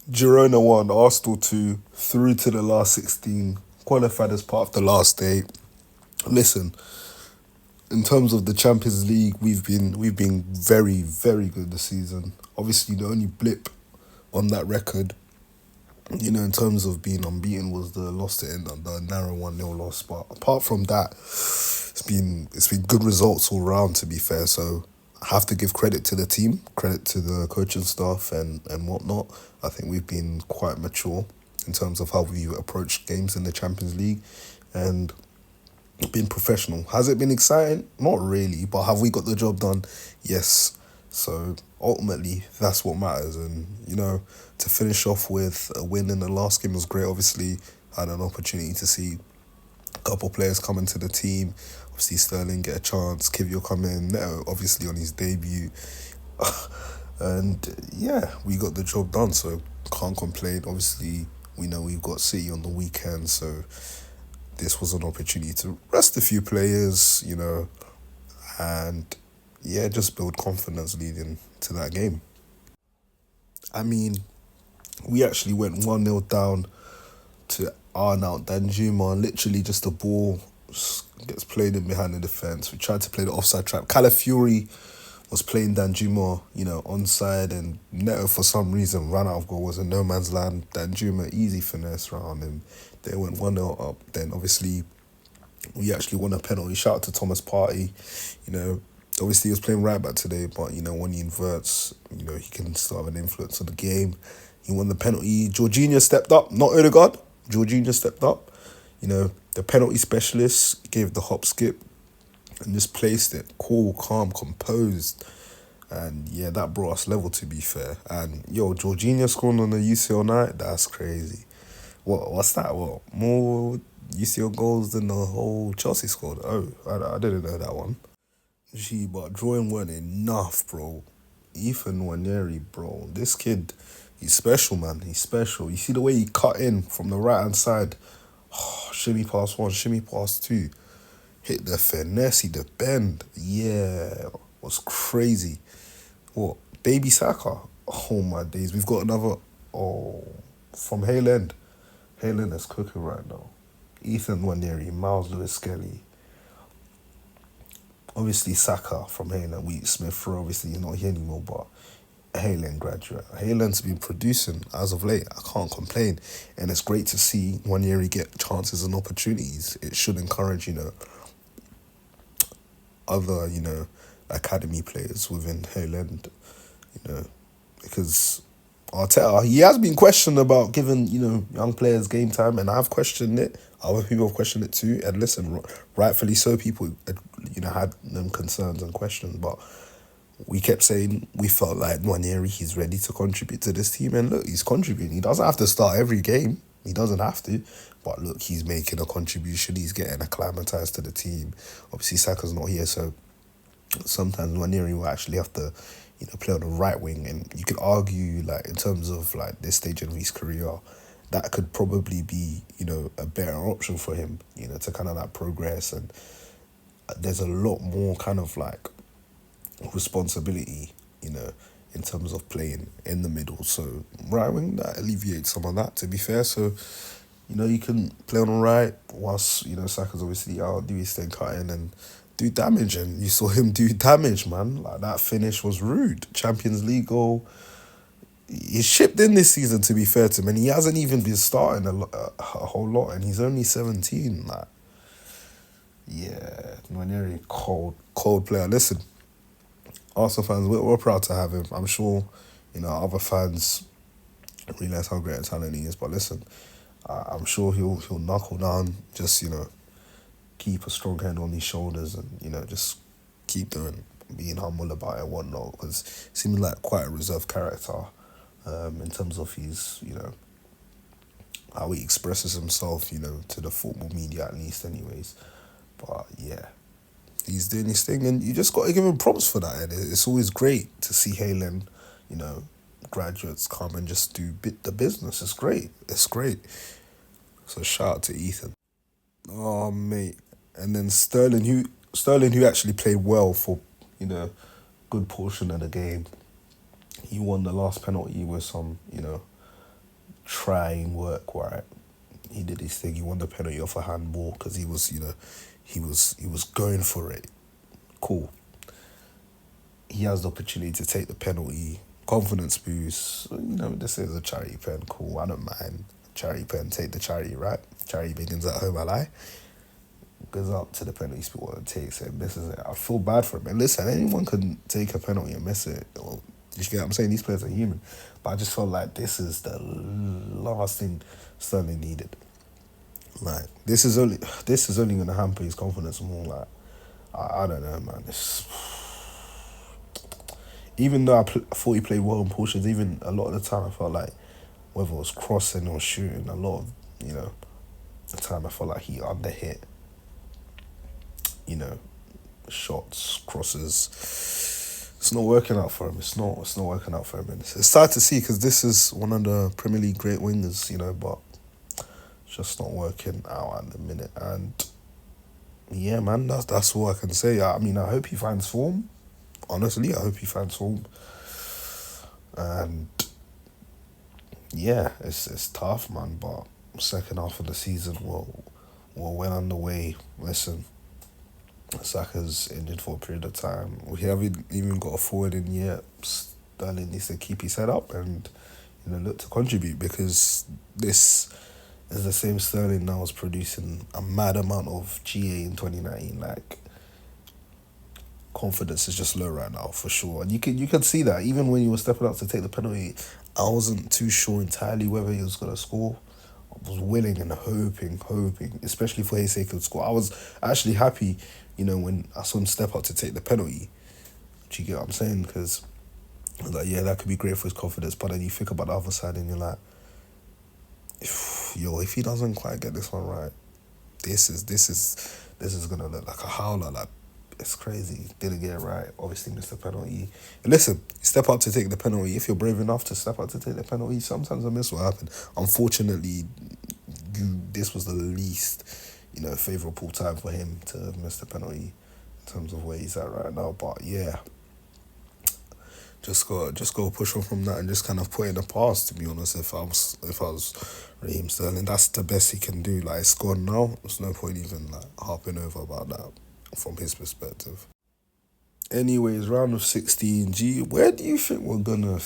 Girona won, Arsenal 2, through to the last 16, qualified as part of the last 8. Listen, in terms of the Champions League, we've been very, very good this season. Obviously, the only blip on that record, in terms of being unbeaten, was the loss to end on the narrow 1-0 loss. But apart from that, it's been good results all round, to be fair. So I have to give credit to the team, credit to the coaching staff and whatnot. I think we've been quite mature in terms of how we approach games in the Champions League and been professional. Has it been exciting? Not really, but have we got the job done? Yes. So ultimately, that's what matters. And, to finish off with a win in the last game was great. Obviously, I had an opportunity to see a couple players come into the team. Obviously, Sterling get a chance. Kivio come in, Neto obviously on his debut. And yeah, we got the job done, so can't complain. Obviously, we know we've got City on the weekend, so this was an opportunity to rest a few players, and yeah, just build confidence leading to that game. I mean, we actually went 1-0 down to Arnaut Danjuma. Literally, just the ball gets played in behind the defence. We tried to play the offside trap. Calafiori was playing Danjuma, onside, and Neto for some reason ran out of goal. Was in no man's land. Danjuma, easy finesse round him. They went 1-0 up. Then obviously we actually won a penalty. Shout out to Thomas Partey. You know, obviously he was playing right back today, but when he inverts, he can still have an influence on the game. He won the penalty. Jorginho stepped up, not Odegaard. Jorginho stepped up. The penalty specialist gave the hop skip and just placed it cool, calm, composed. And yeah, that brought us level, to be fair. And Jorginho scoring on the UCL night, that's crazy. What's that? What, more UCL goals than the whole Chelsea squad? Oh, I didn't know that one. Gee, but drawing weren't enough, bro. Ethan Nwaneri, bro. This kid, he's special, man. He's special. You see the way he cut in from the right hand side. Shimmy past one, shimmy past two. Hit the finesse, the bend. Yeah, was crazy. What? Baby Saka? Oh my days. We've got another. Oh, from Haaland. Haaland is cooking right now. Ethan Nwaneri, Miles Lewis Skelly. Obviously Saka from Haaland. Wheat Smith Rowe, obviously he's not here anymore, but Haaland graduate. Haaland's been producing as of late. I can't complain. And it's great to see Nwaneri get chances and opportunities. It should encourage, other, academy players within Haaland, because Arteta, he has been questioned about giving, young players game time, and I've questioned it. Other people have questioned it too, and listen, rightfully so, people, had them concerns and questions, but we kept saying we felt like Nwaneri, he's ready to contribute to this team, and look, he's contributing. He doesn't have to start every game. He doesn't have to, but look, he's making a contribution. He's getting acclimatized to the team. Obviously, Saka's not here, so sometimes Nwaneri will actually have to, play on the right wing. And you could argue, like, in terms of, like, this stage of his career, that could probably be, a better option for him, to kind of, like, progress. And there's a lot more kind of, like, responsibility, in terms of playing in the middle. So, right wing, that alleviates some of that, to be fair. So, you can play on the right whilst, Saka's obviously out, do his thing, cutting and do damage. And you saw him do damage, man. Like, that finish was rude. Champions League goal. He's shipped in this season, to be fair to him, and he hasn't even been starting a whole lot, and he's only 17. Like, yeah, Nwaneri, cold player. Listen, Arsenal fans, we're proud to have him. I'm sure, other fans realise how great a talent he is, but listen, I'm sure he'll knuckle down, just, keep a strong head on his shoulders and, just keep doing, being humble about it and whatnot, because he seems like quite a reserved character in terms of his, how he expresses himself, to the football media at least anyways. But yeah, he's doing his thing and you just got to give him props for that. And it's always great to see Haaland, graduates come and just do the business. It's great. It's great. So shout out to Ethan. Oh mate, and then Sterling who actually played well for good portion of the game. He won the last penalty with some trying work, right? He did his thing. He won the penalty off a handball because he was, he was going for it. Cool. He has the opportunity to take the penalty. Confidence boost. This is a charity pen. Cool. I don't mind. Charity pen. Take the charity, right? Charity begins at home. I lie. Goes up to the penalty spot and takes it, misses it. I feel bad for him. And listen, anyone can take a penalty and miss it. You get what I'm saying? These players are human. But I just felt like this is the last thing Sterling needed. Like this is only gonna hamper his confidence more. Like I don't know, man. Even though I thought he played well in portions, even a lot of the time I felt like whether it was crossing or shooting, a lot of the time I felt like he underhit. Shots, crosses. It's not working out for him. It's not working out for him. And it's sad to see because this is one of the Premier League great wingers, but it's just not working out at the minute. And yeah, man, that's all I can say. I mean, I hope he finds form. Honestly, I hope he finds form. And yeah, it's tough, man. But second half of the season, we're well underway. Listen. Saka's injured for a period of time. We haven't even got a forward in yet. Sterling needs to keep his head up and look to contribute because this is the same Sterling now is producing a mad amount of GA in 2019. Like confidence is just low right now for sure, and you can see that even when he was stepping up to take the penalty, I wasn't too sure entirely whether he was gonna score. I was willing and hoping, especially for his sake, to score. I was actually happy, when I saw him step up to take the penalty. Do you get what I'm saying? Because I was like, yeah, that could be great for his confidence. But then you think about the other side and you're like, if he doesn't quite get this one right, this is gonna look like a howler. Like it's crazy. Didn't get it right. Obviously missed the penalty. And listen, step up to take the penalty. If you're brave enough to step up to take the penalty, sometimes a miss will happen. Unfortunately, this was the least, favourable time for him to miss the penalty in terms of where he's at right now. But yeah, just go push on from that and just kind of put it in the past. To be honest, if I was Raheem Sterling, that's the best he can do. Like it's gone now. There's no point even like harping over about that from his perspective. Anyways, round of 16. Where do you think we're gonna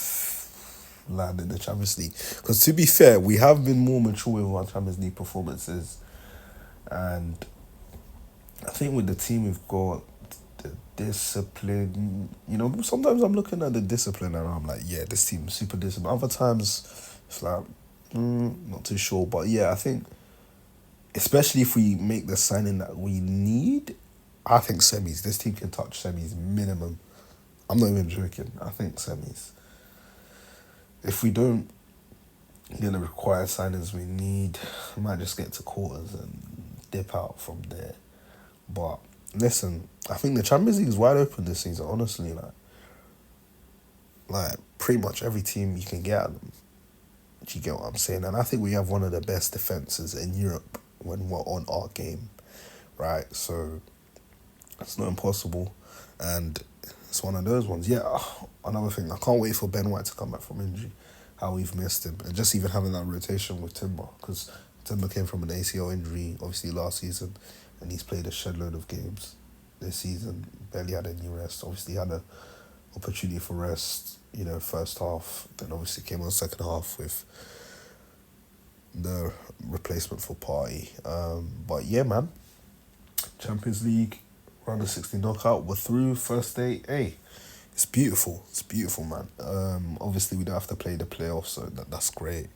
land in the Champions League? Because to be fair, we have been more mature with our Champions League performances, and I think with the team we've got, the discipline. Sometimes I'm looking at the discipline and I'm like, yeah, this team's super disciplined. Other times, it's like, not too sure. But yeah, I think, especially if we make the signing that we need, I think semis. This team can touch semis minimum. I'm not even joking. I think semis. If we don't get the required signings we need, we might just get to quarters and dip out from there. But listen, I think the Champions League is wide open this season, honestly. Like pretty much every team you can get at them. Do you get what I'm saying? And I think we have one of the best defences in Europe when we're on our game, right? So it's not impossible, and it's one of those ones. Yeah, another thing, I can't wait for Ben White to come back from injury. How we've missed him, and just even having that rotation with Timber, because Timber came from an ACL injury, obviously last season, and he's played a shed load of games this season. Barely had any rest. Obviously had an opportunity for rest, first half. Then obviously came on second half with the replacement for Party. But yeah, man, Champions League round of 16 knockout. We're through first day. Hey, it's beautiful. It's beautiful, man. Obviously we don't have to play the playoffs, so that's great.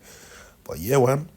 But yeah, man,